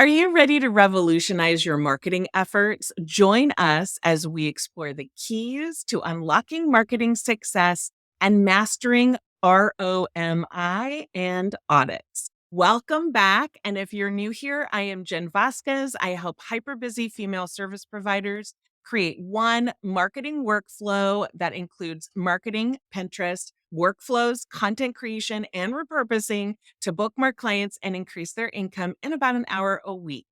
Are you ready to revolutionize your marketing efforts? Join us as we explore the keys to unlocking marketing success and mastering ROMI and audits. Welcome back. And if you're new here, I am Jen Vasquez. I help hyper-busy female service providers create one marketing workflow that includes marketing, Pinterest, workflows, content creation, and repurposing to bookmark clients and increase their income in about an hour a week.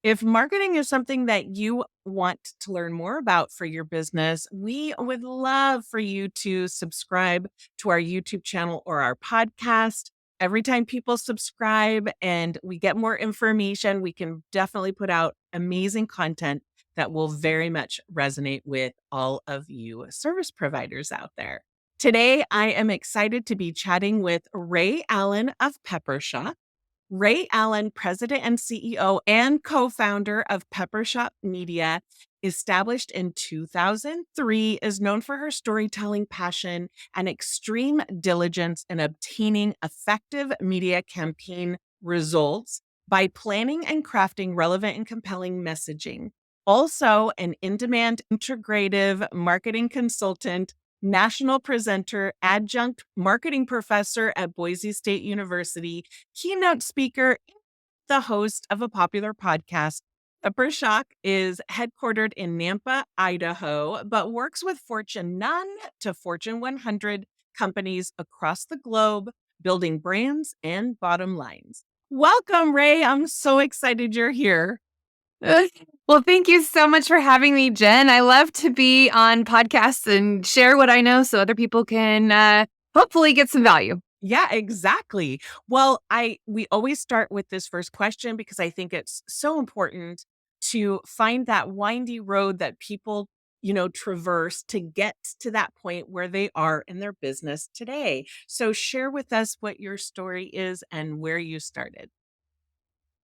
If marketing is something that you want to learn more about for your business, we would love for you to subscribe to our YouTube channel or our podcast. Every time people subscribe and we get more information, we can definitely put out amazing content that will very much resonate with all of you service providers out there. Today, I am excited to be chatting with Rhea Allen of Peppershock. Rhea Allen, president and CEO and co-founder of Peppershock Media, established in 2003, is known for her storytelling passion and extreme diligence in obtaining effective media campaign results by planning and crafting relevant and compelling messaging. Also, an in-demand integrative marketing consultant, national presenter, adjunct marketing professor at Boise State University, keynote speaker, and the host of a popular podcast. Peppershock is headquartered in Nampa, Idaho, but works with Fortune none to Fortune 100 companies across the globe, building brands and bottom lines. Welcome, Rhea. I'm so excited you're here. Well, thank you so much for having me, Jen. I love to be on podcasts and share what I know so other people can hopefully get some value. Yeah, exactly. Well, we always start with this first question because I think it's so important to find that windy road that people, traverse to get to that point where they are in their business today. So share with us what your story is and where you started.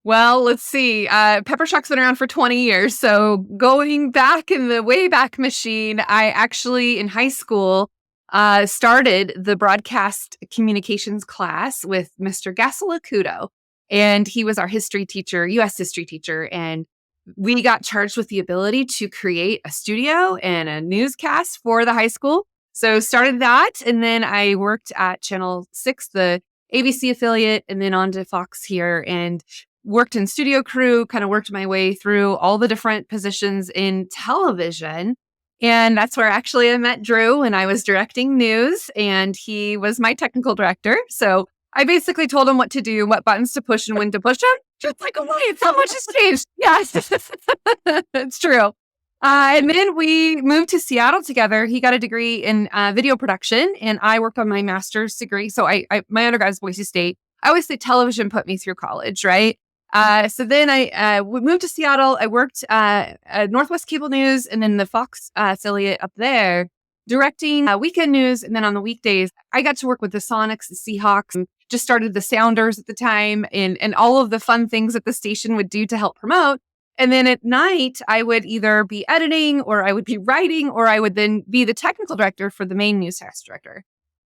Well, let's see. Peppershock's been around for 20 years. So going back in the Wayback Machine, I actually, in high school, started the broadcast communications class with Mr. Gasolacudo. And he was our history teacher, U.S. history teacher. And we got charged with the ability to create a studio and a newscast for the high school. So started that. And then I worked at Channel 6, the ABC affiliate, and then on to Fox here. And worked in studio crew, kind of worked my way through all the different positions in television. And that's where actually I met Drew when I was directing news, and he was my technical director. So I basically told him what to do, what buttons to push and when to push them. Just like, oh, wait, so much has changed. Yes, it's true. And then we moved to Seattle together. He got a degree in video production, and I worked on my master's degree. So my undergrad was Boise State. I always say television put me through college, right? So then I moved to Seattle. I worked at Northwest Cable News and then the Fox affiliate up there, directing weekend news. And then on the weekdays, I got to work with the Sonics, the Seahawks, and just started the Sounders at the time and all of the fun things that the station would do to help promote. And then at night, I would either be editing or I would be writing, or I would then be the technical director for the main newscast director.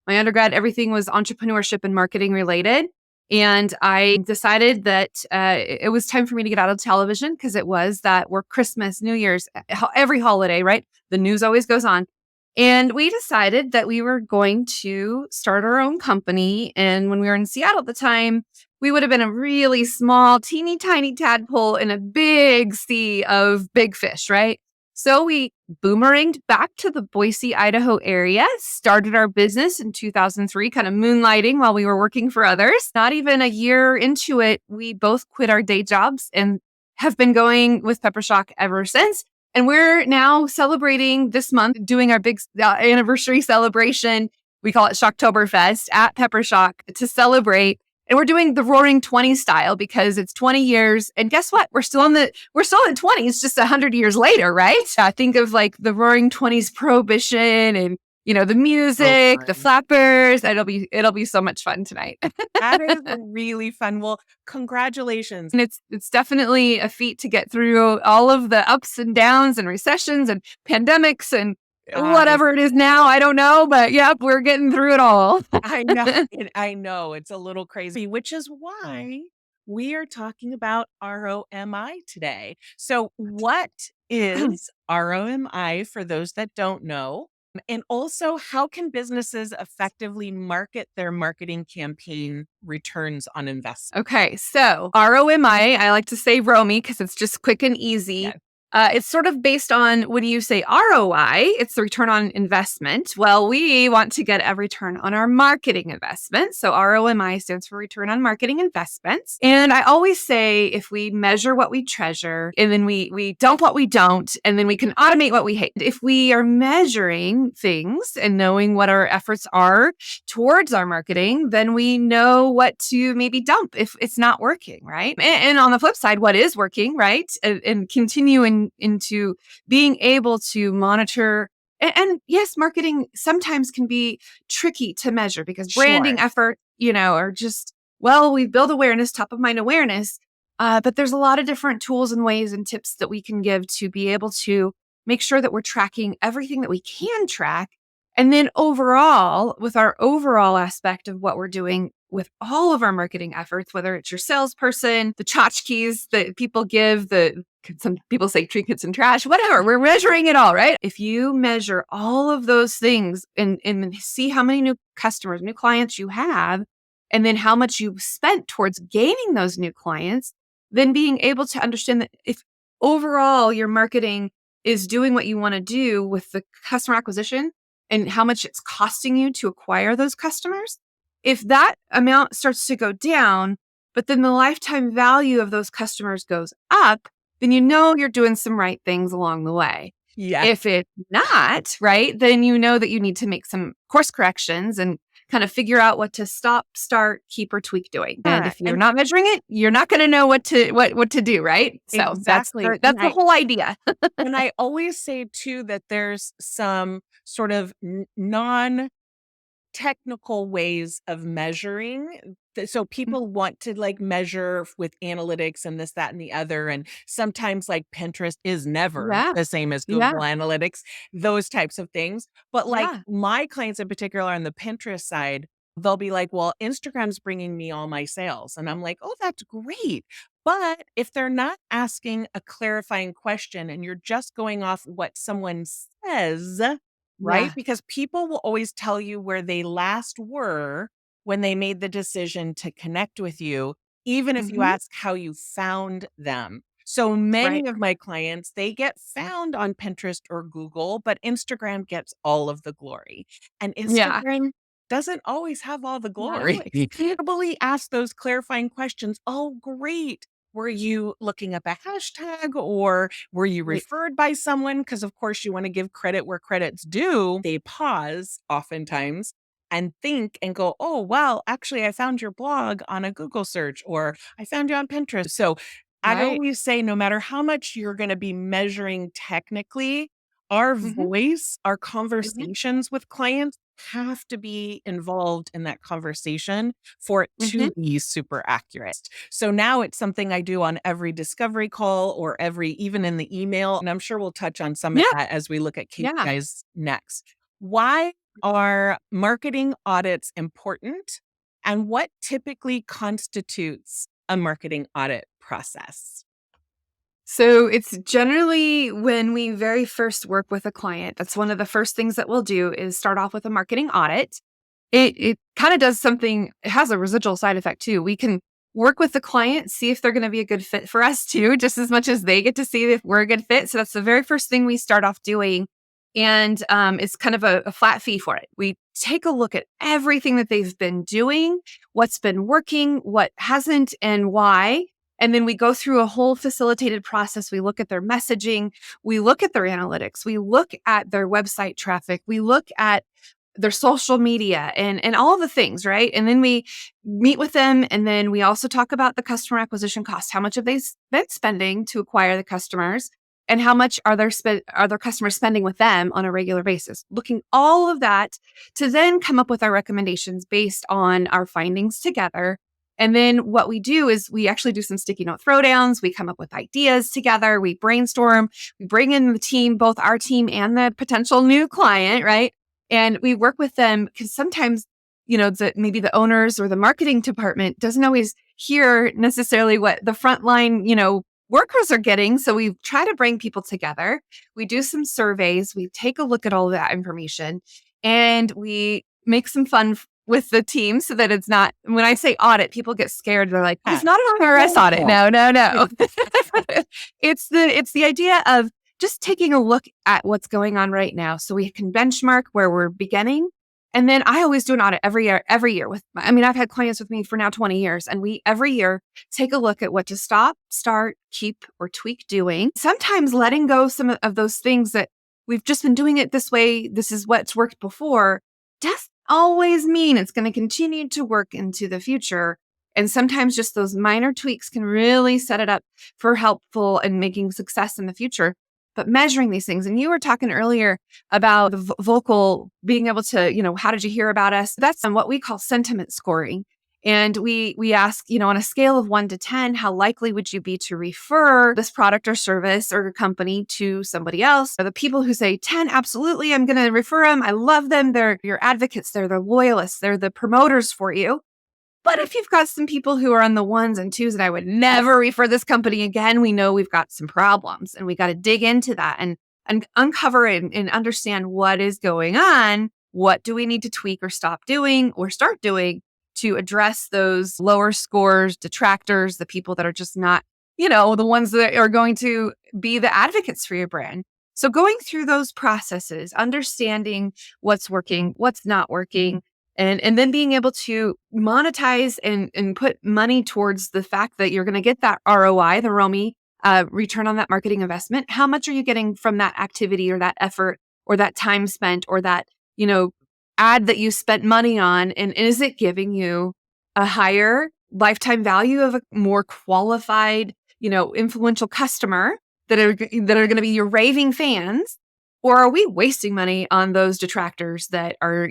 My undergrad, everything was entrepreneurship and marketing related. And I decided that it was time for me to get out of television because it was that work Christmas, New Year's, every holiday, right? The news always goes on. And we decided that we were going to start our own company. And when we were in Seattle at the time, we would have been a really small, teeny tiny tadpole in a big sea of big fish, right? So we boomeranged back to the Boise, Idaho area, started our business in 2003, kind of moonlighting while we were working for others. Not even a year into it, we both quit our day jobs and have been going with Peppershock ever since. And we're now celebrating this month, doing our big anniversary celebration. We call it Shocktoberfest at Peppershock to celebrate. And we're doing the Roaring 20s style because it's 20 years. And guess what? We're still in 20s, just 100 years later, right? Think of like the Roaring 20s prohibition and, the music, the flappers. It'll be so much fun tonight. That is really fun. Well, congratulations. And it's definitely a feat to get through all of the ups and downs and recessions and pandemics and whatever it is now, I don't know, but yep, we're getting through it all. I know. I know. It's a little crazy, which is why We are talking about ROMI today. So, what is ROMI for those that don't know? And also, how can businesses effectively market their marketing campaign returns on investment? Okay, so ROMI, I like to say ROMI because it's just quick and easy. Yes. It's sort of based on when you say ROI, it's the return on investment. Well, we want to get a return on our marketing investment. So ROMI stands for return on marketing investments. And I always say if we measure what we treasure and then we dump what we don't, and then we can automate what we hate. If we are measuring things and knowing what our efforts are towards our marketing, then we know what to maybe dump if it's not working, right? And on the flip side, what is working, right? And continuing into being able to monitor. And yes, marketing sometimes can be tricky to measure because branding Sure. effort, are just, well, we build awareness, top of mind awareness. But there's a lot of different tools and ways and tips that we can give to be able to make sure that we're tracking everything that we can track. And then overall, with our overall aspect of what we're doing with all of our marketing efforts, whether it's your salesperson, the tchotchkes that people give, some people say trinkets and trash, whatever, we're measuring it all, right? If you measure all of those things and see how many new customers, new clients you have, and then how much you've spent towards gaining those new clients, then being able to understand that if overall your marketing is doing what you want to do with the customer acquisition, and how much it's costing you to acquire those customers, if that amount starts to go down, but then the lifetime value of those customers goes up, then you know you're doing some right things along the way. Yes. If it's not, right, then you know that you need to make some course corrections and kind of figure out what to stop, start, keep, or tweak doing. And if you're not measuring it, you're not going to know what to do, right? So Exactly. that's the whole idea. And I always say too that there's some sort of non-technical ways of measuring. So people want to like measure with analytics and this, that, and the other. And sometimes like Pinterest is never Yeah. the same as Yeah. Google Analytics, those types of things. But like Yeah. my clients in particular on the Pinterest side, they'll be like, well, Instagram's bringing me all my sales. And I'm like, oh, that's great. But if they're not asking a clarifying question and you're just going off what someone says, right? Yeah. Because people will always tell you where they last were when they made the decision to connect with you, even if you Mhm. ask how you found them. So Right. many of my clients, they get found on Pinterest or Google, but Instagram gets all of the glory. And Yeah. Instagram doesn't always have all the Not glory. always. Probably ask those clarifying questions. Oh, great. Were you looking up a hashtag or were you Right. referred by someone? Because, of course, you want to give credit where credit's due. They pause oftentimes and think and go, oh, well, actually, I found your blog on a Google search or I found you on Pinterest. So I Right. always say, no matter how much you're going to be measuring technically, our Mhm. voice, our Mhm. conversations with clients have to be involved in that conversation for it to Mhm. be super accurate. So now it's something I do on every discovery call or even in the email. And I'm sure we'll touch on some of Yeah. that as we look at Yeah. KPIs next. Why are marketing audits important? And what typically constitutes a marketing audit process? So it's generally when we very first work with a client, that's one of the first things that we'll do is start off with a marketing audit. It kind of does something, it has a residual side effect too. We can work with the client, see if they're going to be a good fit for us too, just as much as they get to see if we're a good fit. So that's the very first thing we start off doing. And it's kind of a flat fee for it. We take a look at everything that they've been doing, what's been working, what hasn't, and why. And then we go through a whole facilitated process. We look at their messaging, we look at their analytics, we look at their website traffic, we look at their social media and all the things, right? And then we meet with them. And then we also talk about the customer acquisition costs. How much have they been spending to acquire the customers? And how much are their customers spending with them on a regular basis? Looking all of that to then come up with our recommendations based on our findings together. And then what we do is we actually do some sticky note throwdowns. We come up with ideas together. We brainstorm. We bring in the team, both our team and the potential new client, right? And we work with them because sometimes, maybe the owners or the marketing department doesn't always hear necessarily what the frontline, workers are getting. So we try to bring people together. We do some surveys. We take a look at all of that information and we make some fun with the team so that it's not, when I say audit, people get scared. They're like, it's not an IRS audit. No. It's the idea of just taking a look at what's going on right now. So we can benchmark where we're beginning. And then I always do an audit every year I've had clients with me for now 20 years, and we every year take a look at what to stop, start, keep, or tweak doing. Sometimes letting go some of those things that we've just been doing it this way. This is what's worked before. Doesn't always mean it's going to continue to work into the future. And sometimes just those minor tweaks can really set it up for helpful and making success in the future. But measuring these things, and you were talking earlier about the vocal being able to, how did you hear about us? That's what we call sentiment scoring. And we ask, on a scale of 1 to 10, how likely would you be to refer this product or service or company to somebody else? Or the people who say 10, absolutely, I'm going to refer them. I love them. They're your advocates. They're the loyalists. They're the promoters for you. But if you've got some people who are on the 1s and 2s and I would never refer this company again, we know we've got some problems and we got to dig into that and uncover and understand what is going on. What do we need to tweak or stop doing or start doing to address those lower scores, detractors, the people that are just not, the ones that are going to be the advocates for your brand. So going through those processes, understanding what's working, what's not working, and then being able to monetize and put money towards the fact that you're going to get that ROI, the ROMI, return on that marketing investment. How much are you getting from that activity or that effort or that time spent or that, ad that you spent money on? And is it giving you a higher lifetime value of a more qualified, influential customer that are going to be your raving fans? Or are we wasting money on those detractors that are,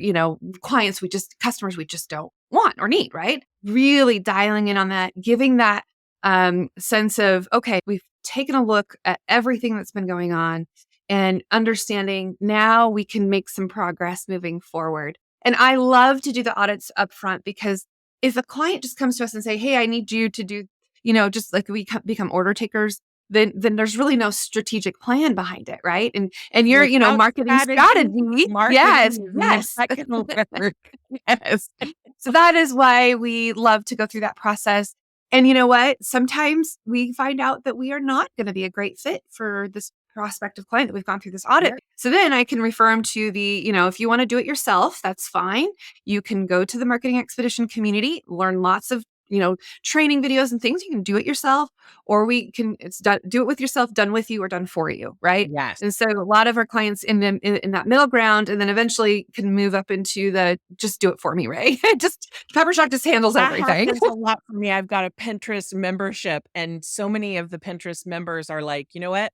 customers we just don't want or need, right? Really dialing in on that, giving that sense of, okay, we've taken a look at everything that's been going on and understanding now we can make some progress moving forward. And I love to do the audits up front because if a client just comes to us and say, hey, I need you to do, just like we become order takers, then there's really no strategic plan behind it, right? And your, marketing strategy. Yes. Yes. So that is why we love to go through that process. And you know what? Sometimes we find out that we are not going to be a great fit for this prospective client that we've gone through this audit. Sure. So then I can refer them to the, if you want to do it yourself, that's fine. You can go to the Marketing Expedition community, learn lots of training videos and things. You can do it yourself, or do it with yourself, done with you or done for you. Right. Yes. And so a lot of our clients in that middle ground, and then eventually can move up into the, just do it for me, right? Just Peppershock just handles everything. There's a lot for me. I've got a Pinterest membership and so many of the Pinterest members are like, you know what?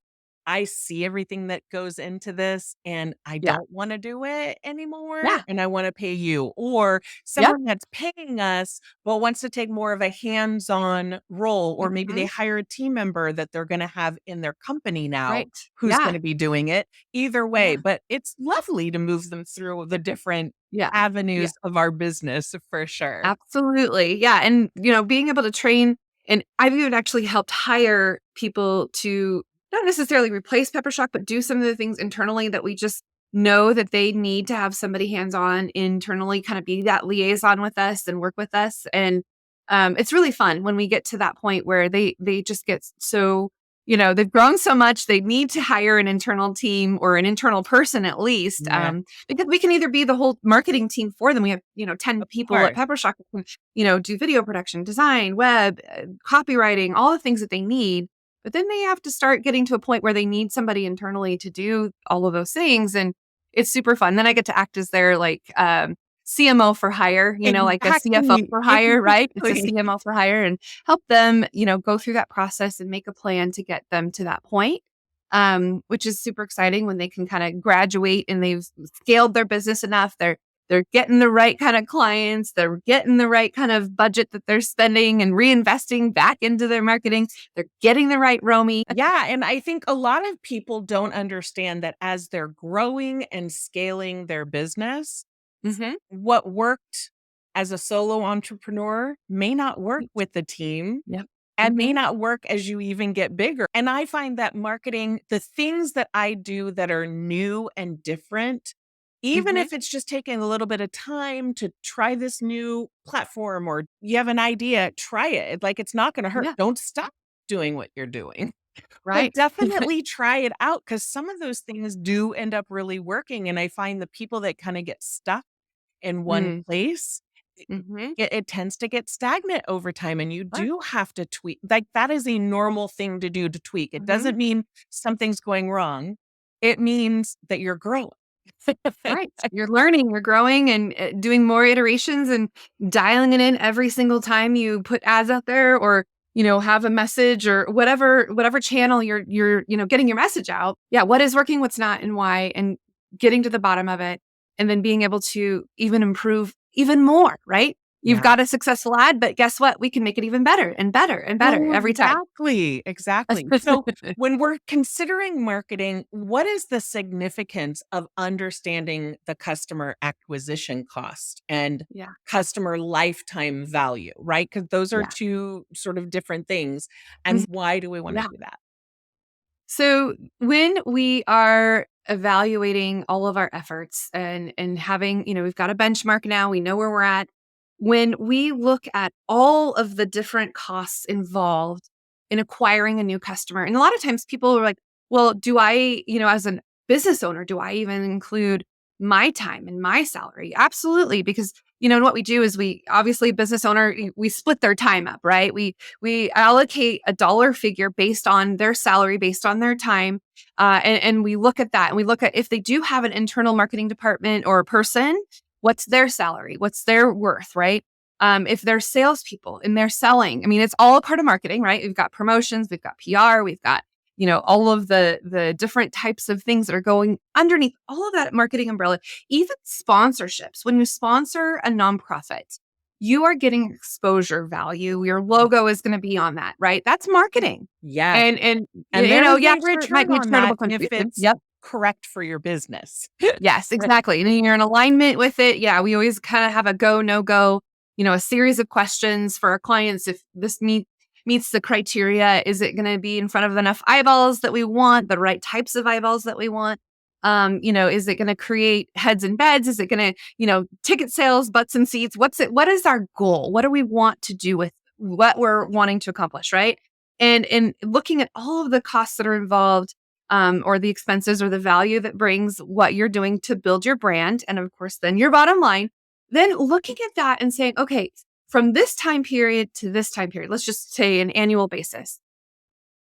I see everything that goes into this and I don't want to do it anymore. Yeah. And I want to pay you, or someone that's paying us, but wants to take more of a hands-on role, or maybe they hire a team member that they're going to have in their company now who's going to be doing it. Either way, but it's lovely to move them through the different avenues of our business for sure. Absolutely. Yeah. And, being able to train, and I've even actually helped hire people to not necessarily replace Peppershock, but do some of the things internally that we just know that they need to have somebody hands-on internally, kind of be that liaison with us and work with us. And it's really fun when we get to that point where they just get so, they've grown so much, they need to hire an internal team or an internal person at least, because we can either be the whole marketing team for them. We have, 10 people at Peppershock who can, do video production, design, web, copywriting, all the things that they need. But then they have to start getting to a point where they need somebody internally to do all of those things. And it's super fun. Then I get to act as their CMO for hire, like a CFO for hire, right? It's a CMO for hire, and help them, go through that process and make a plan to get them to that point, which is super exciting when they can kind of graduate and they've scaled their business enough. They're getting the right kind of clients. They're getting the right kind of budget that they're spending and reinvesting back into their marketing. They're getting the right ROMI. Yeah. And I think a lot of people don't understand that as they're growing and scaling their business, what worked as a solo entrepreneur may not work with the team. Yep. And may not work as you even get bigger. And I find that marketing, the things that I do that are new and different, even if it's just taking a little bit of time to try this new platform or you have an idea, try it. Like, it's not going to hurt. Yeah. Don't stop doing what you're doing. Right. But definitely try it out, because some of those things do end up really working. And I find the people that kind of get stuck in one place, Mm-hmm. it tends to get stagnant over time, and you Sure. do have to tweak. Like, that is a normal thing to do, to tweak. It doesn't mean something's going wrong. It means that you're growing. Right. You're learning, you're growing, and doing more iterations and dialing it in every single time you put ads out there, or, have a message, or whatever channel you're, getting your message out. Yeah. What is working, what's not, and why, and getting to the bottom of it, and then being able to even improve even more, right? You've got a successful ad, but guess what? We can make it even better and better and better every time. Exactly. So when we're considering marketing, what is the significance of understanding the customer acquisition cost and customer lifetime value, right? Because those are two sort of different things. And why do we want to do that? So when we are evaluating all of our efforts and having, we've got a benchmark now, we know where we're at. When we look at all of the different costs involved in acquiring a new customer, and a lot of times people are like, well, do I, as a business owner, do I even include my time and my salary? Absolutely. Because, and what we do is obviously business owner, we split their time up, right? We allocate a dollar figure based on their salary, based on their time. And we look at that, and we look at if they do have an internal marketing department or a person, what's their salary? What's their worth, right? If they're salespeople and they're selling, I mean, it's all a part of marketing, right? We've got promotions, we've got PR, we've got, all of the different types of things that are going underneath all of that marketing umbrella, even sponsorships. When you sponsor a nonprofit, you are getting exposure value. Your logo is going to be on that, right? That's marketing. Yeah. And there's yeah, return might be on that charitable if it's correct for your business. Yes, exactly. And then you're in alignment with it. Yeah, we always kind of have a go, no go, a series of questions for our clients. If this meets the criteria, is it going to be in front of enough eyeballs that we want, the right types of eyeballs that we want? Is it going to create heads and beds? Is it going to, ticket sales, butts and seats? What is our goal? What do we want to do with what we're wanting to accomplish, right? And looking at all of the costs that are involved, or the expenses or the value that brings what you're doing to build your brand. And of course, then your bottom line, then looking at that and saying, okay, from this time period to this time period, let's just say an annual basis.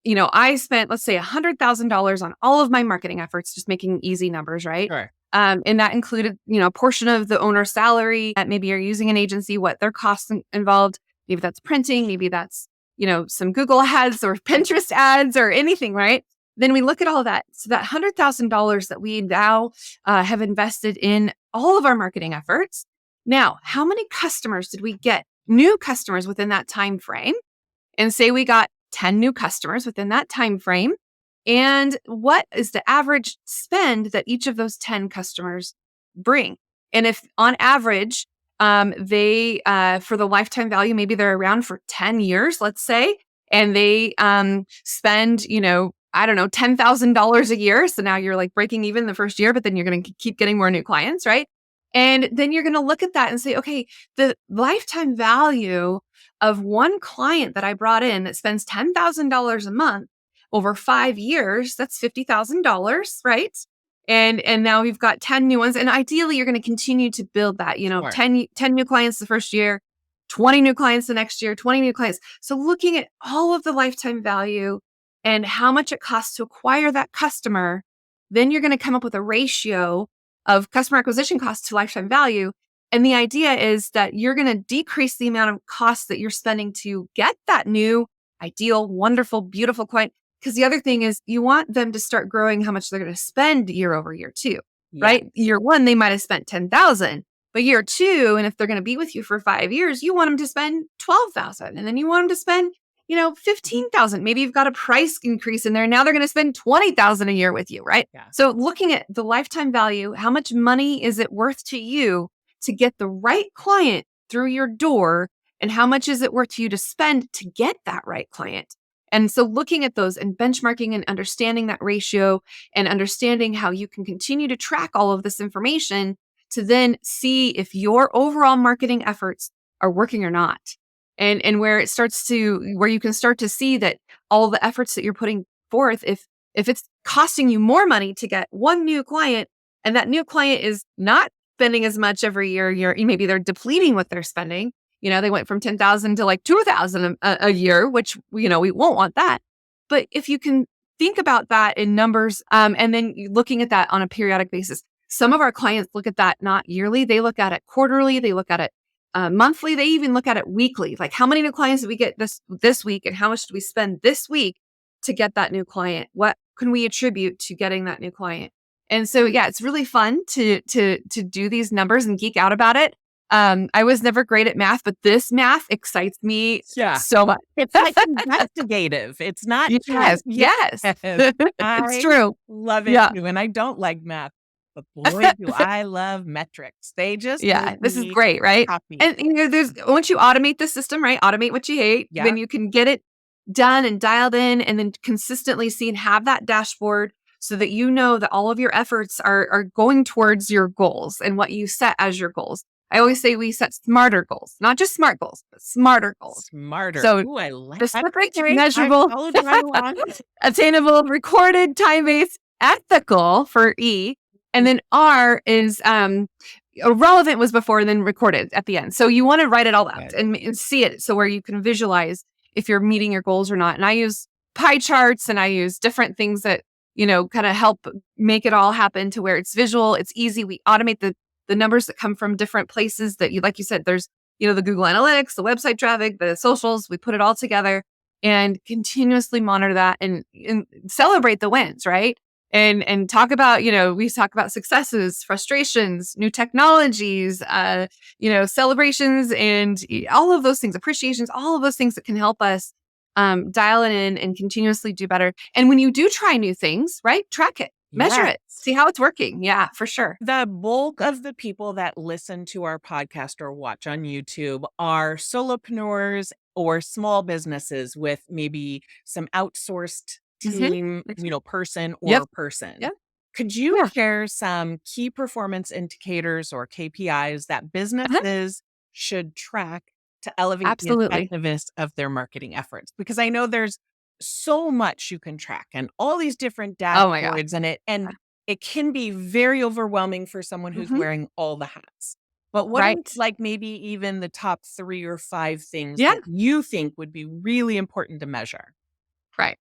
I spent, let's say $100,000 on all of my marketing efforts, just making easy numbers, right? Sure. And that included, a portion of the owner's salary. Maybe you're using an agency, what their costs involved. Maybe that's printing, maybe that's, some Google ads or Pinterest ads or anything, right? Then we look at all of that. So that $100,000 that we now have invested in all of our marketing efforts. Now, how many customers did we get? New customers within that time frame? And say we got 10 new customers within that time frame. And what is the average spend that each of those 10 customers bring? And if on average, they for the lifetime value, maybe they're around for 10 years, let's say, and they spend, I don't know, $10,000 a year. So now you're like breaking even the first year, but then you're going to keep getting more new clients, right? And then you're going to look at that and say, okay, the lifetime value of one client that I brought in that spends $10,000 a month over 5 years, that's $50,000, right? And now we've got 10 new ones. And ideally, you're going to continue to build that, Sure. 10 new clients the first year, 20 new clients the next year, 20 new clients. So looking at all of the lifetime value and how much it costs to acquire that customer, then you're going to come up with a ratio of customer acquisition cost to lifetime value. And the idea is that you're going to decrease the amount of costs that you're spending to get that new, ideal, wonderful, beautiful client. Because the other thing is you want them to start growing how much they're going to spend year over year too, right? Year one, they might have spent 10,000, but year two, and if they're going to be with you for 5 years, you want them to spend 12,000, and then you want them to spend 15,000. Maybe you've got a price increase in there. Now they're going to spend 20,000 a year with you, right? Yeah. So looking at the lifetime value, how much money is it worth to you to get the right client through your door, and how much is it worth to you to spend to get that right client. And so looking at those and benchmarking and understanding that ratio and understanding how you can continue to track all of this information to then see if your overall marketing efforts are working or not. And where you can start to see that all the efforts that you're putting forth, if it's costing you more money to get one new client, and that new client is not spending as much every year, maybe they're depleting what they're spending. They went from 10,000 to like 2,000 a year, which, we won't want that. But if you can think about that in numbers, and then looking at that on a periodic basis, some of our clients look at that not yearly, they look at it quarterly, they look at it monthly, they even look at it weekly. Like, how many new clients did we get this week, and how much did we spend this week to get that new client? What can we attribute to getting that new client? And so, yeah, it's really fun to do these numbers and geek out about it. I was never great at math, but this math excites me so much. It's like investigative. It's not yes. It's true. Love it too. And I don't like math, but boy, do I love metrics. They just this is great, right? Copy. And there's once you automate the system, right? Automate what you hate, then you can get it done and dialed in, and then consistently see and have that dashboard so that you know that all of your efforts are going towards your goals and what you set as your goals. I always say we set smarter goals, not just smart goals, but smarter goals. Smarter. So I like specific, measurable, attainable, recorded, time-based, ethical for E. And then R is relevant was before, and then recorded at the end. So you want to write it all out and see it, so where you can visualize if you're meeting your goals or not. And I use pie charts, and I use different things that, kind of help make it all happen to where it's visual, it's easy. We automate the numbers that come from different places that like you said, there's, the Google Analytics, the website traffic, the socials, we put it all together and continuously monitor that and celebrate the wins, right? And talk about, we talk about successes, frustrations, new technologies, celebrations, and all of those things, appreciations, all of those things that can help us dial it in and continuously do better. And when you do try new things, right, track it. Measure it. See how it's working. Yeah, for sure. The bulk of the people that listen to our podcast or watch on YouTube are solopreneurs or small businesses with maybe some outsourced team, person or person. Yep. Could you share some key performance indicators or KPIs that businesses should track to elevate the effectiveness of their marketing efforts? Because I know there's so much you can track and all these different dashboards and it can be very overwhelming for someone who's wearing all the hats. But what is like maybe even the top 3 or 5 things that you think would be really important to measure? Right.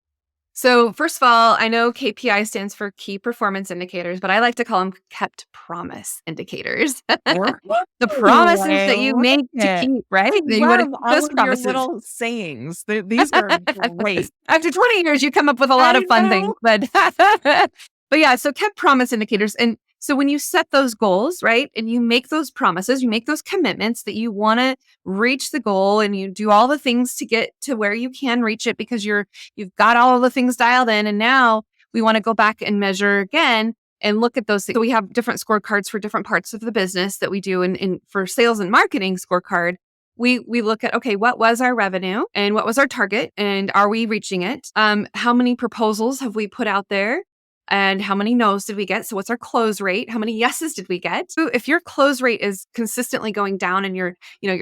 So first of all, I know KPI stands for key performance indicators, but I like to call them kept promise indicators. The promises that you make to keep, right? Those promises. Your little sayings. These are great. After 20 years, you come up with a lot of fun things. But yeah, so kept promise indicators. And so when you set those goals, right, and you make those promises, you make those commitments that you want to reach the goal, and you do all the things to get to where you can reach it because you've got all of the things dialed in. And now we want to go back and measure again and look at those things. So we have different scorecards for different parts of the business that we do. And for sales and marketing scorecard, we look at, okay, what was our revenue and what was our target, and are we reaching it? How many proposals have we put out there? And how many no's did we get? So what's our close rate? How many yeses did we get? So if your close rate is consistently going down and you're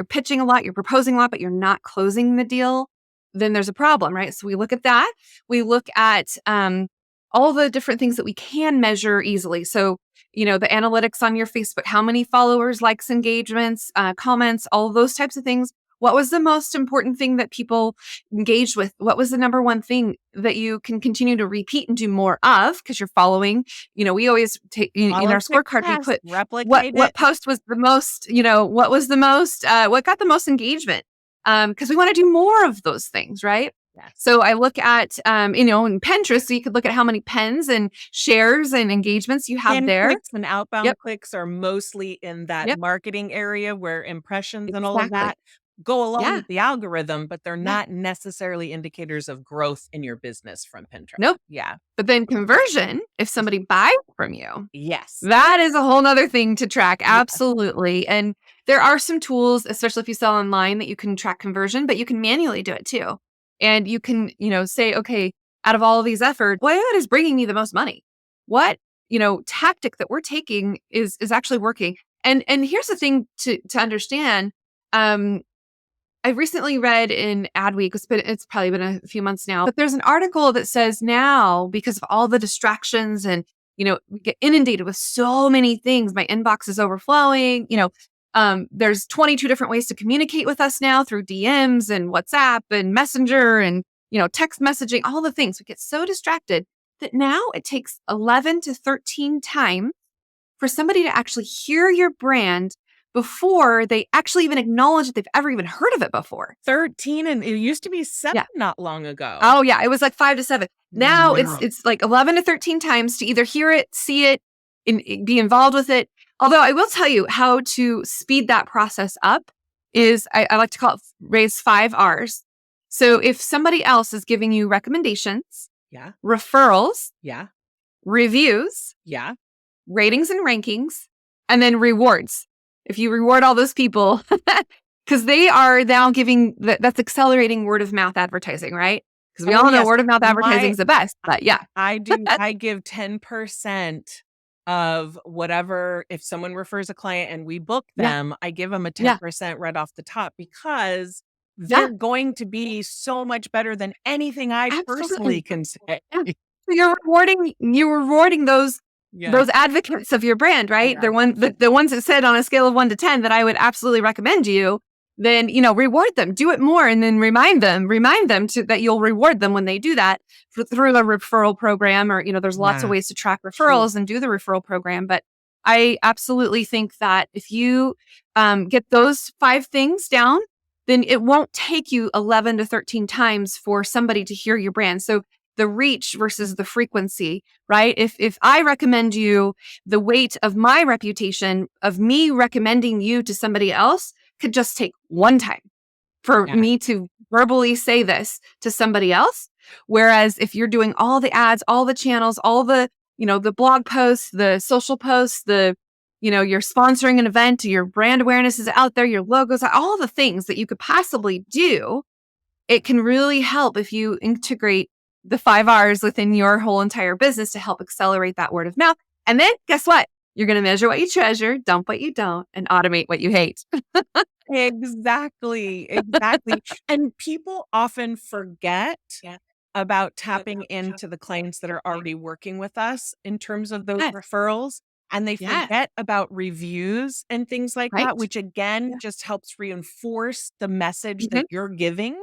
pitching a lot, you're proposing a lot, but you're not closing the deal, then there's a problem, right? So we look at that. We look at all the different things that we can measure easily. So, the analytics on your Facebook, how many followers, likes, engagements, comments, all of those types of things. What was the most important thing that people engaged with? What was the number one thing that you can continue to repeat and do more of? Because you're following, we always take in our scorecard, we put what post was the most, what was the most, what got the most engagement? Because we want to do more of those things, right? Yes. So I look at, in Pinterest, so you could look at how many pens and shares and engagements you have there. Clicks and outbound clicks are mostly in that marketing area where impressions and all of that go along with the algorithm, but they're not necessarily indicators of growth in your business from Pinterest. Nope. Yeah. But then conversion, if somebody buys from you, yes, that is a whole nother thing to track. Absolutely. And there are some tools, especially if you sell online, that you can track conversion, but you can manually do it too. And you can, say, okay, out of all of these efforts, what is bringing me the most money? What, tactic that we're taking is actually working. And here's the thing to understand. I recently read in Adweek, it's probably been a few months now, but there's an article that says now, because of all the distractions and, we get inundated with so many things, my inbox is overflowing, there's 22 different ways to communicate with us now through DMs and WhatsApp and Messenger and, text messaging, all the things. We get so distracted that now it takes 11 to 13 times for somebody to actually hear your brand before they actually even acknowledge that they've ever even heard of it before. 13, and it used to be 7 not long ago. Oh yeah, it was like 5 to 7. Now it's like 11 to 13 times to either hear it, see it, be involved with it. Although I will tell you how to speed that process up is I like to call it raise 5 R's. So if somebody else is giving you recommendations, referrals, reviews, ratings and rankings, and then rewards. If you reward all those people, because they are now giving, that's accelerating word of mouth advertising, right? Because we all know word of mouth advertising is the best, but yeah. I give 10% of whatever, if someone refers a client and we book them, I give them a 10% right off the top, because they're going to be so much better than anything I personally can say. So you're rewarding those advocates of your brand, right? The ones that said on a scale of 1 to 10 that I would absolutely recommend you, then, reward them, do it more. And then remind them that you'll reward them when they do that through the referral program, or, there's lots of ways to track referrals and do the referral program. But I absolutely think that if you get those 5 things down, then it won't take you 11 to 13 times for somebody to hear your brand. So the reach versus the frequency, right? If I recommend you, the weight of my reputation of me recommending you to somebody else could just take 1 time for me to verbally say this to somebody else. Whereas if you're doing all the ads, all the channels, all the, the blog posts, the social posts, you're sponsoring an event, your brand awareness is out there, your logos, all the things that you could possibly do, it can really help if you integrate the 5 R's within your whole entire business to help accelerate that word of mouth. And then guess what? You're going to measure what you treasure, dump what you don't, and automate what you hate. Exactly. And people often forget about tapping into the clients that are already working with us in terms of those referrals. And they forget about reviews and things like that, which again, just helps reinforce the message that you're giving.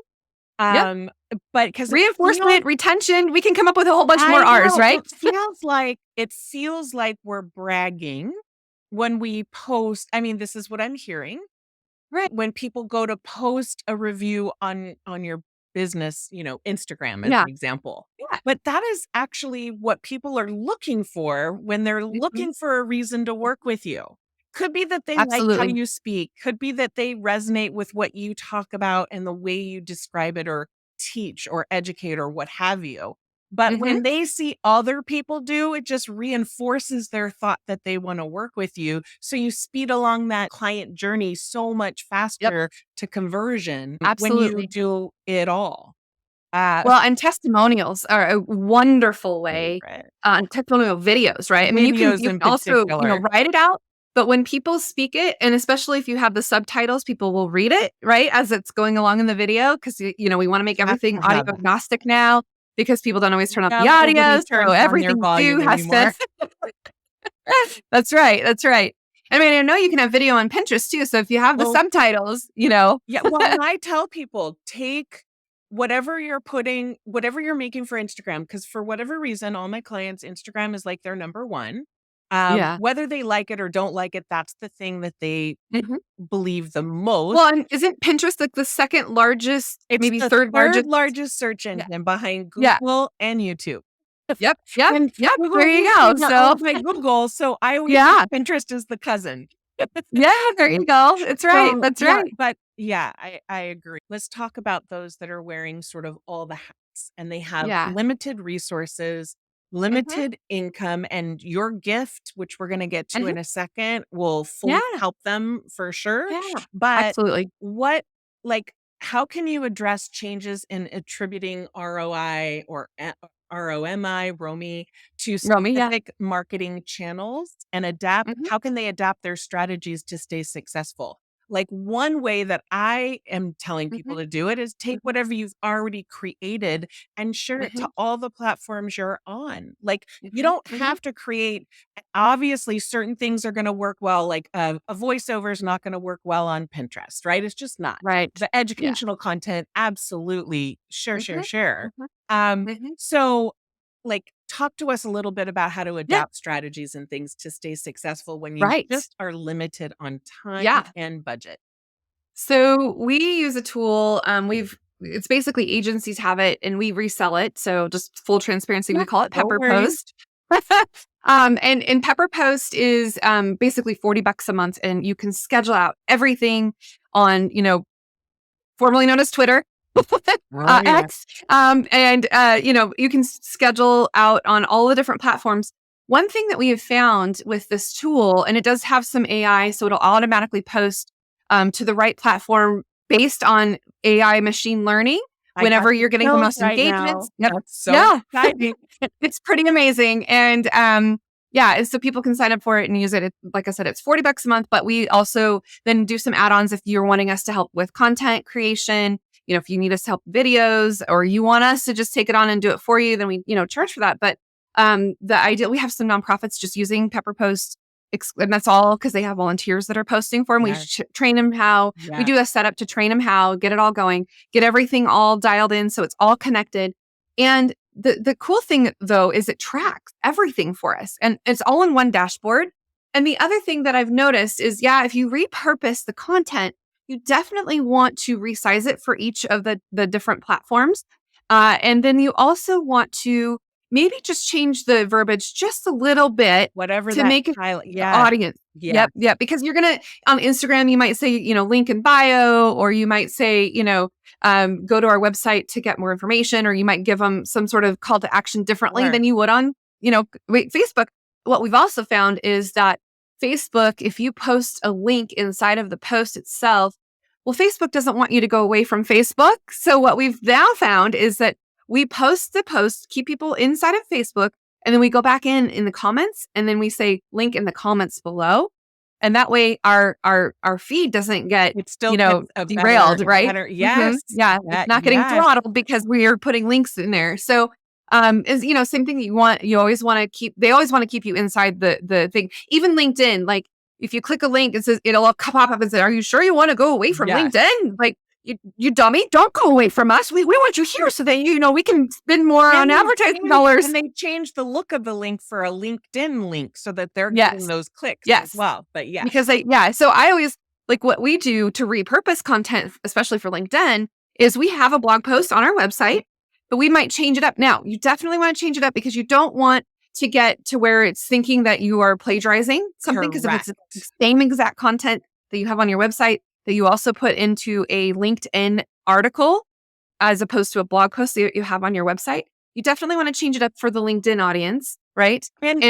But because reinforcement, retention, we can come up with a whole bunch more R's, right? It feels like we're bragging when we post. I mean, this is what I'm hearing, right? When people go to post a review on your business, Instagram as an example. But that is actually what people are looking for when they're looking for a reason to work with you. Could be that they like how you speak. Could be that they resonate with what you talk about and the way you describe it or teach or educate or what have you. But when they see other people do, it just reinforces their thought that they want to work with you. So you speed along that client journey so much faster to conversion when you do it all. Well, and testimonials are a wonderful way. Testimonial videos, right? I mean, you can also write it out. But when people speak it, and especially if you have the subtitles, people will read it, right, as it's going along in the video, because, we want to make everything audio agnostic now, because people don't always turn up the audio, so everything you do has to. That's right. I mean, I know you can have video on Pinterest too, so if you have the subtitles, Yeah, well, and I tell people, take whatever you're making for Instagram, because for whatever reason, all my clients, Instagram is like their number one. Whether they like it or don't like it, that's the thing that they believe the most. Well, and isn't Pinterest like the second largest, maybe third largest search engine behind Google and YouTube? Yep. And Google, there you go. So by Google, so I always think Pinterest is the cousin. There you go. That's right. That's right. But I agree. Let's talk about those that are wearing sort of all the hats and they have limited resources. Mhm. limited income, and your gift, which we're going to get to Mhm. in a second, will fully Yeah. help them for sure. Yeah. But Absolutely. what, like, how can you address changes in attributing ROI or ROMI, ROMI to Romy, yeah. specific marketing channels and adapt? Mhm. How can they adapt their strategies to stay successful? Like, one way that I am telling people Mhm. to do it is take Mhm. whatever you've already created and share it to Mhm. all the platforms you're on. Like, you Mhm. don't Mhm. have to create, obviously, certain things are going to work well. Like a voiceover is not going to work well on Pinterest, right? It's just not. Right. The Yeah. educational content, absolutely. Share, share, Mhm. share. Mhm. Um, Mhm. so, like, talk to us a little bit about how to Yeah. adapt strategies and things to stay successful when you Right. just are limited on time Yeah. and budget. So we use a tool. It's basically agencies have it and we resell it. So just full transparency, Yeah, we call it no Pepper worries. Post. And Pepper Post is basically $40 a month, and you can schedule out everything on, formerly known as Twitter, Oh, yeah. X. And you can schedule out on all the different platforms. One thing that we have found with this tool, and it does have some AI, so it'll automatically post to the right platform based on AI machine learning I got whenever the you're getting the chills most right now. engagements. Yep. That's so Yeah. exciting. It's pretty amazing. And yeah, and so people can sign up for it and use it. Like I said, it's $40 a month, but we also then do some add-ons if you're wanting us to help with content creation. If you need us to help with videos, or you want us to just take it on and do it for you, then we, charge for that. But the idea, we have some nonprofits just using Pepper Post, and that's all because they have volunteers that are posting for them. We Yes, train them how, we yes. do a setup to train them how, get it all going, get everything all dialed in so it's all connected. And the cool thing though is it tracks everything for us, and it's all in one dashboard. And the other thing that I've noticed is, yeah, if you repurpose the content, you definitely want to resize it for each of the different platforms. And then you also want to maybe just change the verbiage just a little bit Whatever to that make it highlight, the yes, audience. yes. Yep, yep. Because you're gonna, on Instagram, you might say, link in bio, or you might say, go to our website to get more information, or you might give them some sort of call to action differently Sure. than you would on, Facebook. What we've also found is that Facebook, if you post a link inside of the post itself, well, Facebook doesn't want you to go away from Facebook. So what we've now found is that we post the post, keep people inside of Facebook, and then we go back in the comments, and then we say link in the comments below. And that way our feed doesn't get, It still gets a derailed, right? yes. Yeah. It's not getting Yes. throttled because we are putting links in there. So is, same thing you always want to keep, they always want to keep you inside the thing. Even LinkedIn, like if you click a link, it says, it'll pop up and say, are you sure you want to go away from Yes. LinkedIn? Like, you dummy, don't go away from us. We want you here so that, we can spend more on advertising dollars. And they changed the look of the link for a LinkedIn link so that they're getting Yes. those clicks as Yes. well. But yeah. Because so I always, like, what we do to repurpose content, especially for LinkedIn, is we have a blog post on our website, but we might change it up. Now, you definitely want to change it up because you don't want to get to where it's thinking that you are plagiarizing something. Because if it's the same exact content that you have on your website that you also put into a LinkedIn article, as opposed to a blog post that you have on your website, you definitely want to change it up for the LinkedIn audience, right? And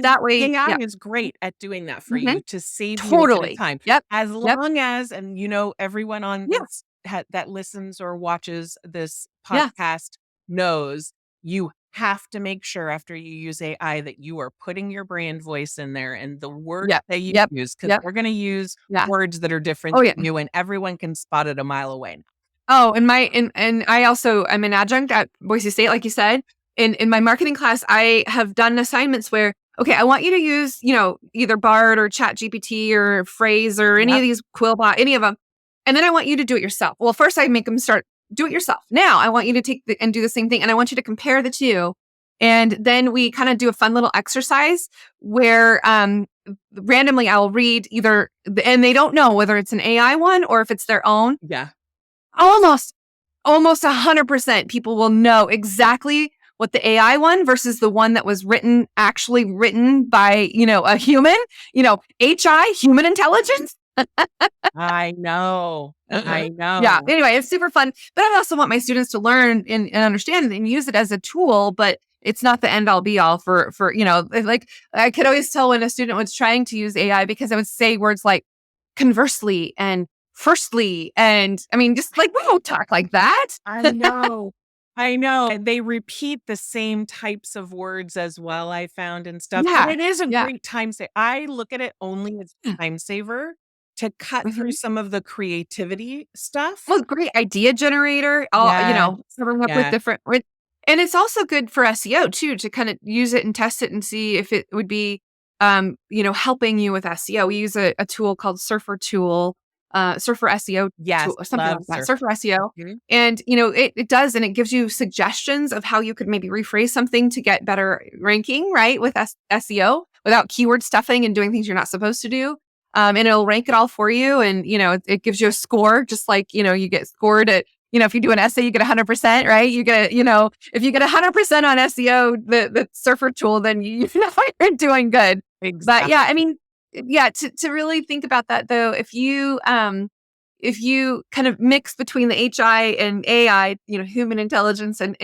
That way, AI yeah. is great at doing that for Mhm. you to save you a bit of Totally. time. Yep. As Yep. long as, and everyone on Yeah. this that listens or watches this Yeah. podcast knows, you have to make sure after you use AI that you are putting your brand voice in there and the words Yep. that you Yep. use, because Yep. they're going to use Yeah. words that are different Oh, yeah. than you, and everyone can spot it a mile away. Oh, and I also, I'm an adjunct at Boise State, like you said. In my marketing class, I have done assignments where, okay, I want you to use, either Bard or Chat GPT or Phrase or any of Yep. these Quillbot, any of them. And then I want you to do it yourself. Well, first I make them start, do it yourself. Now I want you to take and do the same thing. And I want you to compare the two. And then we kind of do a fun little exercise where randomly I'll read either, and they don't know whether it's an AI one or if it's their own. Yeah. Almost 100% people will know exactly what the AI one versus the one that was actually written by, a human, human intelligence. I know. I know. Yeah. Anyway, it's super fun. But I also want my students to learn and understand and use it as a tool. But it's not the end all be all for, like I could always tell when a student was trying to use AI because I would say words like conversely and firstly. And I mean, just like, we don't talk like that. I know. I know. And they repeat the same types of words as well, I found and stuff. But Yeah. it is a Yeah. great time saver. I look at it only as a time saver to cut through some of the creativity stuff. Well, great idea generator, coming up with different, and it's also good for SEO too, to kind of use it and test it and see if it would be, helping you with SEO. We use a tool called Surfer SEO tool or something like that. Surfer SEO. Mm-hmm. And, it does, and it gives you suggestions of how you could maybe rephrase something to get better ranking, right? With SEO without keyword stuffing and doing things you're not supposed to do. And it'll rank it all for you. And, it gives you a score, just like, you get scored at, if you do an essay, you get 100%, right? You get, if you get 100% on SEO, the Surfer tool, then you know you're doing good. Exactly. But yeah, I mean, to really think about that though, if you kind of mix between the HI and AI, human intelligence and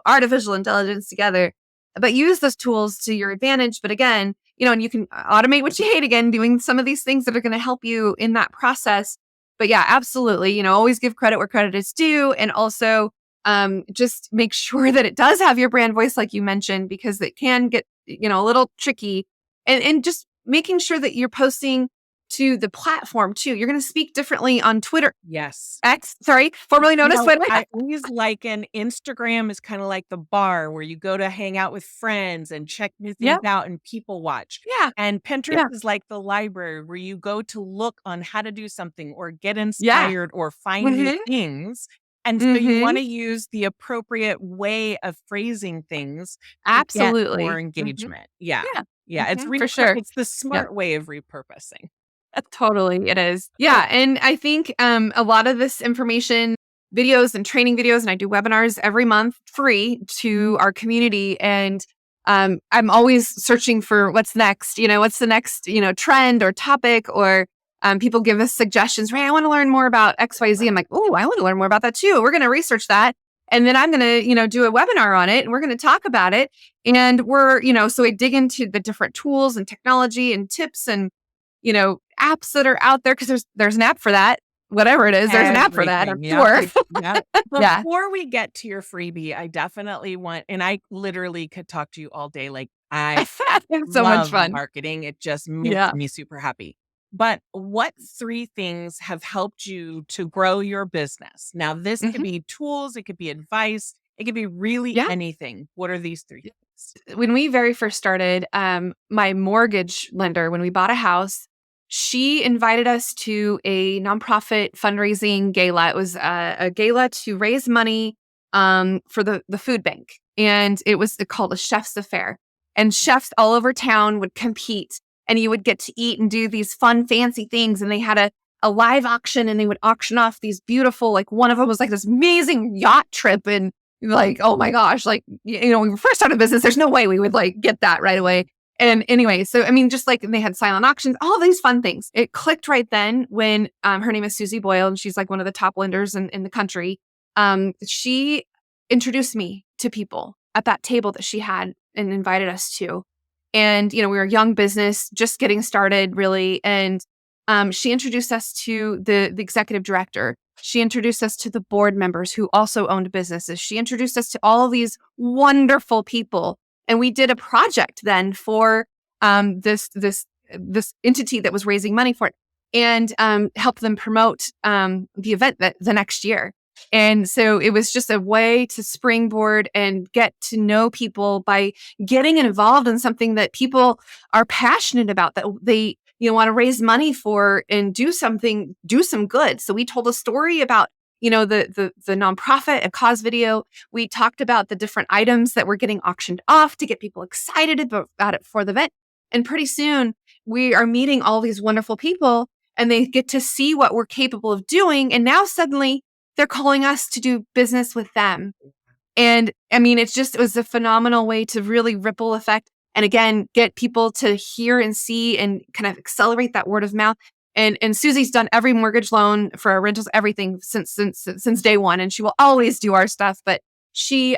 artificial intelligence together, but use those tools to your advantage. But again, and you can automate what you hate again, doing some of these things that are going to help you in that process. But yeah, absolutely. Always give credit where credit is due. And also just make sure that it does have your brand voice, like you mentioned, because it can get, a little tricky. And just making sure that you're posting to the platform too. You're going to speak differently on Twitter. Yes. Formerly known as Twitter. I always liken Instagram is kind of like the bar where you go to hang out with friends and check new things out and people watch. Yeah. And Pinterest is like the library where you go to look on how to do something or get inspired or find new things. And so you want to use the appropriate way of phrasing things. Absolutely. To get more engagement. Yeah. It's for sure. It's the smart way of repurposing. Totally, it is. Yeah, and I think a lot of this information, videos and training videos, and I do webinars every month free to our community. And I'm always searching for what's next. What's the next trend or topic, or people give us suggestions. Ray, I want to learn more about XYZ. I'm like, oh, I want to learn more about that too. We're going to research that. And then I'm going to, do a webinar on it, and we're going to talk about it. And we're, so we dig into the different tools and technology and tips and, apps that are out there, because there's an app for that. Whatever it is, there's an app for that, I'm sure. Before we get to your freebie, I definitely want, and I literally could talk to you all day. Like, I so love much fun. marketing. It just makes me super happy. But what 3 things have helped you to grow your business? Now, this could be tools, it could be advice, it could be really anything. What are these 3 things? When we very first started, my mortgage lender, when we bought a house, she invited us to a nonprofit fundraising gala. It was a gala to raise money for the food bank. And it was called a chef's affair. And chefs all over town would compete, and you would get to eat and do these fun, fancy things. And they had a live auction, and they would auction off these beautiful, like one of them was like this amazing yacht trip. And like, oh my gosh, like, when we first started business, there's no way we would like get that right away. And anyway, so I mean, just like they had silent auctions, all these fun things. It clicked right then when her name is Susie Boyle, and she's like one of the top lenders in the country. She introduced me to people at that table that she had and invited us to. And, we were a young business, just getting started really. And she introduced us to the executive director. She introduced us to the board members who also owned businesses. She introduced us to all of these wonderful people. And we did a project then for this entity that was raising money for it, and helped them promote the event the next year. And so it was just a way to springboard and get to know people by getting involved in something that people are passionate about, that they want to raise money for and do some good. So we told a story about the nonprofit, a cause video. We talked about the different items that were getting auctioned off to get people excited about it for the event. And pretty soon we are meeting all these wonderful people, and they get to see what we're capable of doing. And now suddenly they're calling us to do business with them. And I mean, it was a phenomenal way to really ripple effect. And again, get people to hear and see and kind of accelerate that word of mouth. And Susie's done every mortgage loan for our rentals, everything since day one. And she will always do our stuff. But she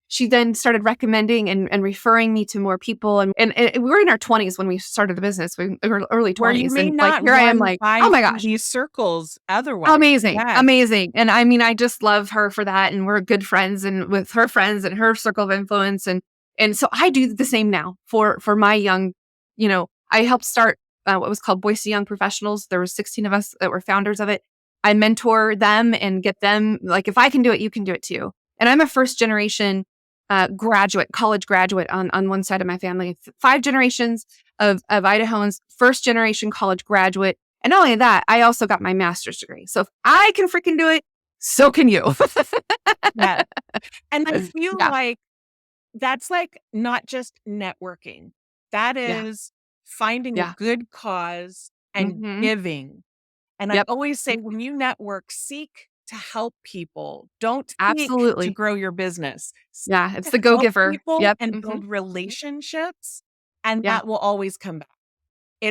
she then started recommending and referring me to more people. And we were in our 20s when we started the business. We were early 20s. Where you may and not here I am run oh my gosh, these circles otherwise. amazing, Yes. amazing. And I mean, I just love her for that. And we're good friends and with her friends and her circle of influence. And so I do the same now for my young, I helped start what was called Boise Young Professionals. There were 16 of us that were founders of it. I mentor them and get them, like, if I can do it, you can do it too. And I'm a first generation college graduate on one side of my family. 5 generations of Idahoans, first generation college graduate. And not only that, I also got my master's degree. So if I can freaking do it, so can you. Yeah. And I feel like that's like not just networking. That is finding a good cause and giving. And I always say, when you network, seek to help people. Don't seek to grow your business. Seek It's to the go-giver. help people and build relationships, and that will always come back.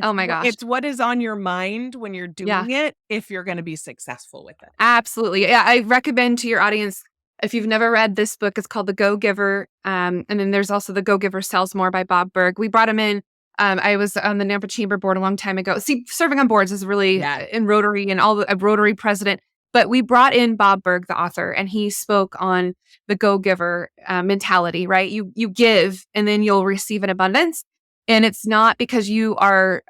Oh my gosh. It's what is on your mind when you're doing it, if you're going to be successful with it. Absolutely. Yeah, I recommend to your audience, if you've never read this book, it's called The Go-Giver. And then there's also The Go-Giver Sells More by Bob Burg. We brought him in. I was on the Nampa Chamber board a long time ago. See, serving on boards is really in Rotary and a Rotary president. But we brought in Bob Burg, the author, and he spoke on the go-giver mentality, right? You give and then you'll receive in abundance. And it's not because you are,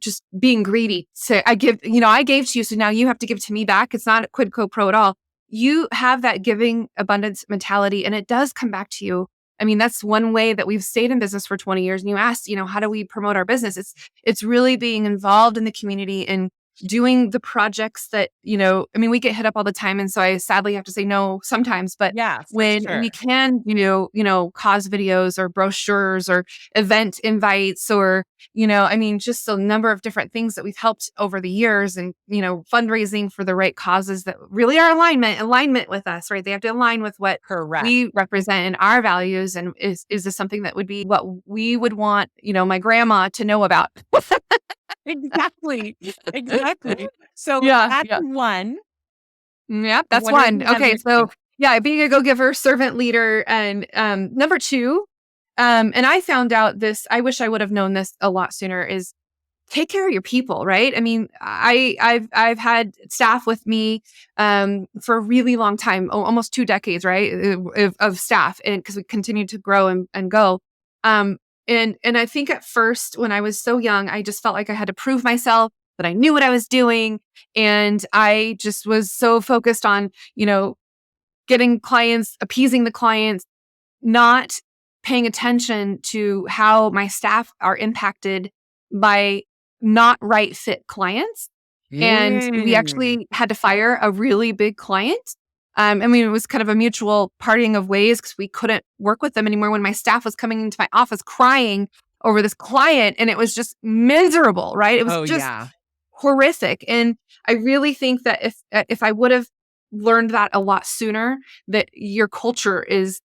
just being greedy. So I gave to you, so now you have to give to me back. It's not a quid pro quo at all. You have that giving abundance mentality, and it does come back to you. I mean, that's one way that we've stayed in business for 20 years. And you asked, how do we promote our business? It's really being involved in the community and doing the projects that, we get hit up all the time. And so I sadly have to say no sometimes, but when we can, cause videos or brochures or event invites or, just a number of different things that we've helped over the years and, fundraising for the right causes that really are alignment with us, right? They have to align with what we represent and our values. And is this something that would be what we would want, my grandma to know about? Exactly. So that's one. Yeah, that's one. Okay. So being a go-giver, servant leader. And number 2, and I found out this, I wish I would have known this a lot sooner, is take care of your people, right? I mean, I've had staff with me for a really long time, almost 2 decades, right? Of staff, and because we continued to grow and go. And I think at first, when I was so young, I just felt like I had to prove myself that I knew what I was doing. And I just was so focused on, getting clients, appeasing the clients, not paying attention to how my staff are impacted by not right fit clients. And we actually had to fire a really big client. It was kind of a mutual parting of ways because we couldn't work with them anymore when my staff was coming into my office crying over this client, and it was just miserable, right? It was horrific. And I really think that if I would have learned that a lot sooner, that your culture is,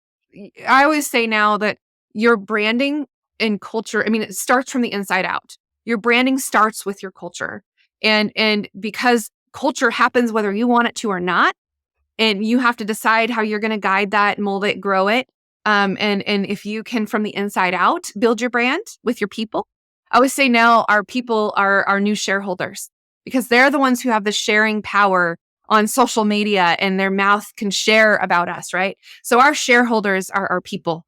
I always say now that your branding and culture, it starts from the inside out. Your branding starts with your culture. And because culture happens whether you want it to or not, and you have to decide how you're going to guide that, mold it, grow it. And if you can, from the inside out, build your brand with your people. I always say now our people are our new shareholders, because they're the ones who have the sharing power on social media, and their mouth can share about us, right? So our shareholders are our people,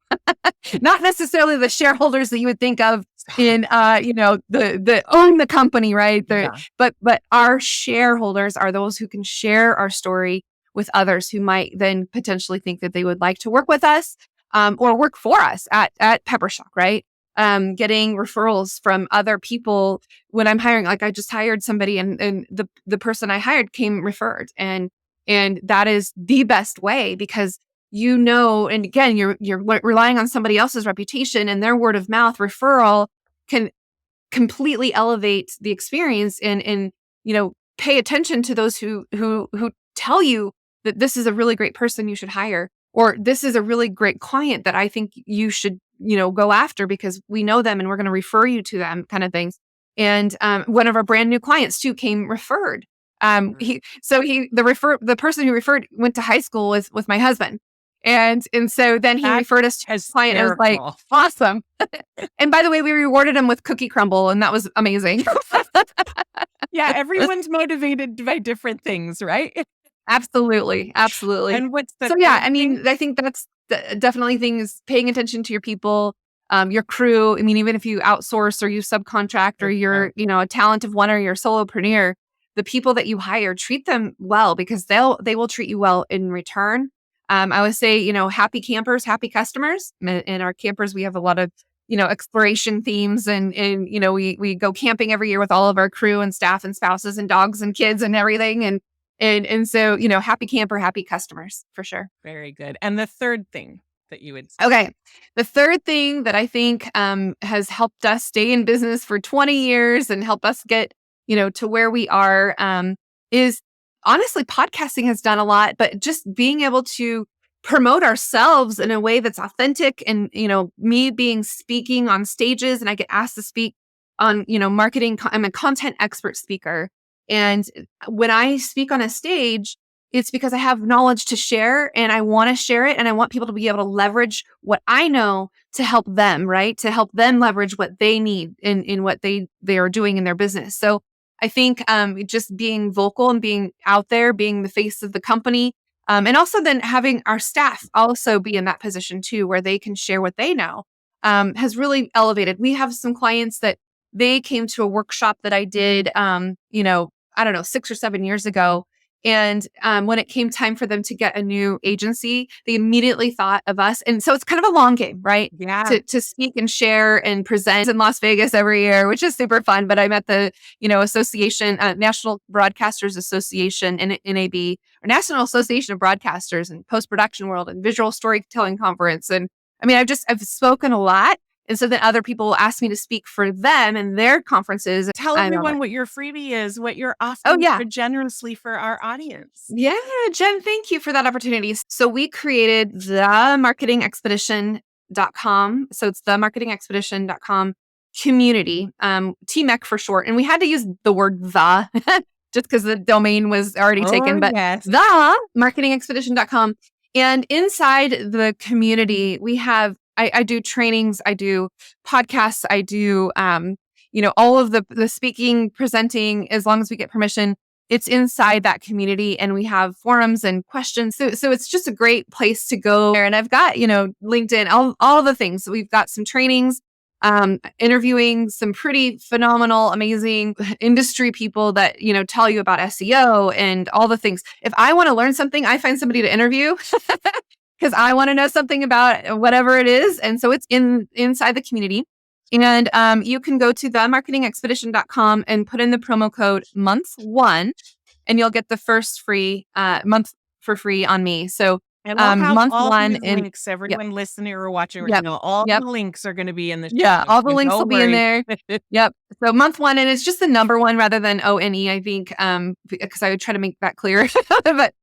not necessarily the shareholders that you would think of in, the own the company, right? But our shareholders are those who can share our story with others who might then potentially think that they would like to work with us or work for us at Peppershock, right? Getting referrals from other people when I'm hiring. Like I just hired somebody, and the person I hired came referred, and that is the best way, because and again, you're relying on somebody else's reputation, and their word of mouth referral can completely elevate the experience, and pay attention to those who tell you that this is a really great person you should hire, or this is a really great client that I think you should, go after because we know them and we're going to refer you to them, kind of things. And one of our brand new clients too came referred. The person who referred went to high school with my husband. And so then he referred us to his client. I was like, awesome. And by the way, we rewarded him with cookie crumble, and that was amazing. Yeah, everyone's motivated by different things, right? Absolutely. And what's the So yeah, I mean, I think that's definitely things, paying attention to your people, your crew. I mean, even if you outsource or you subcontract or you're, a talent of one or you're a solopreneur, the people that you hire, treat them well because they will treat you well in return. I would say, happy campers, happy customers. In our campers, we have a lot of, exploration themes and we go camping every year with all of our crew and staff and spouses and dogs and kids and everything. And so, happy camper, happy customers for sure. Very good. And the third thing that you would say. Okay. The third thing that I think has helped us stay in business for 20 years and help us get, to where we are is honestly, podcasting has done a lot, but just being able to promote ourselves in a way that's authentic and, me speaking on stages and I get asked to speak on, marketing. I'm a content expert speaker. And when I speak on a stage, it's because I have knowledge to share and I want to share it. And I want people to be able to leverage what I know to help them, right? To help them leverage what they need in what they are doing in their business. So I think just being vocal and being out there, being the face of the company, and also then having our staff also be in that position too, where they can share what they know, has really elevated. We have some clients that they came to a workshop that I did, I don't know, 6 or 7 years ago. And when it came time for them to get a new agency, they immediately thought of us. And so it's kind of a long game, right? Yeah. To speak and share and present in Las Vegas every year, which is super fun. But I'm at the, association, National Broadcasters Association, NAB, or National Association of Broadcasters and Post-Production World and Visual Storytelling Conference. And I mean, I've spoken a lot. And so then other people will ask me to speak for them and their conferences. Tell everyone what your freebie is, what you're offering so generously for our audience. Yeah, Jen, thank you for that opportunity. So we created the marketingexpedition.com. So it's the marketingexpedition.com community, TMEC for short. And we had to use the word the just because the domain was already taken, but the marketingexpedition.com. And inside the community, we have I do trainings, I do podcasts, I do, all of the speaking, presenting, as long as we get permission, it's inside that community and we have forums and questions. So it's just a great place to go there. And I've got, LinkedIn, all the things. So we've got some trainings, interviewing some pretty phenomenal, amazing industry people that, tell you about SEO and all the things. If I want to learn something, I find somebody to interview. Because I want to know something about whatever it is. And so it's inside the community. And you can go to themarketingexpedition.com and put in the promo code month1 and you'll get the first free month for free on me. So month one and links, everyone listening or watching, all the links are going to be in the show. Yeah, all the links will be in there. Yep. So month one, and it's just the number one rather than ONE, I think, because I would try to make that clear. But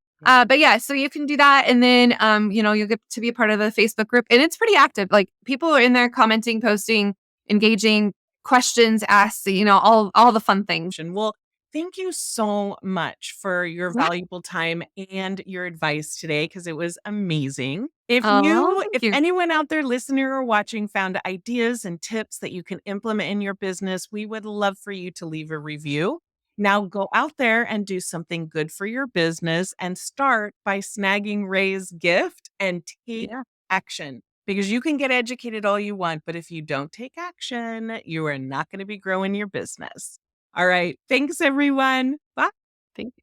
yeah, so you can do that. And then, you'll get to be a part of the Facebook group and it's pretty active. Like people are in there commenting, posting, engaging, questions asked, all the fun things. Well, thank you so much for your valuable time and your advice today, because it was amazing. If anyone out there listening or watching found ideas and tips that you can implement in your business, we would love for you to leave a review. Now go out there and do something good for your business and start by snagging Rhea's gift and take action, because you can get educated all you want, but if you don't take action, you are not going to be growing your business. All right. Thanks, everyone. Bye. Thank you.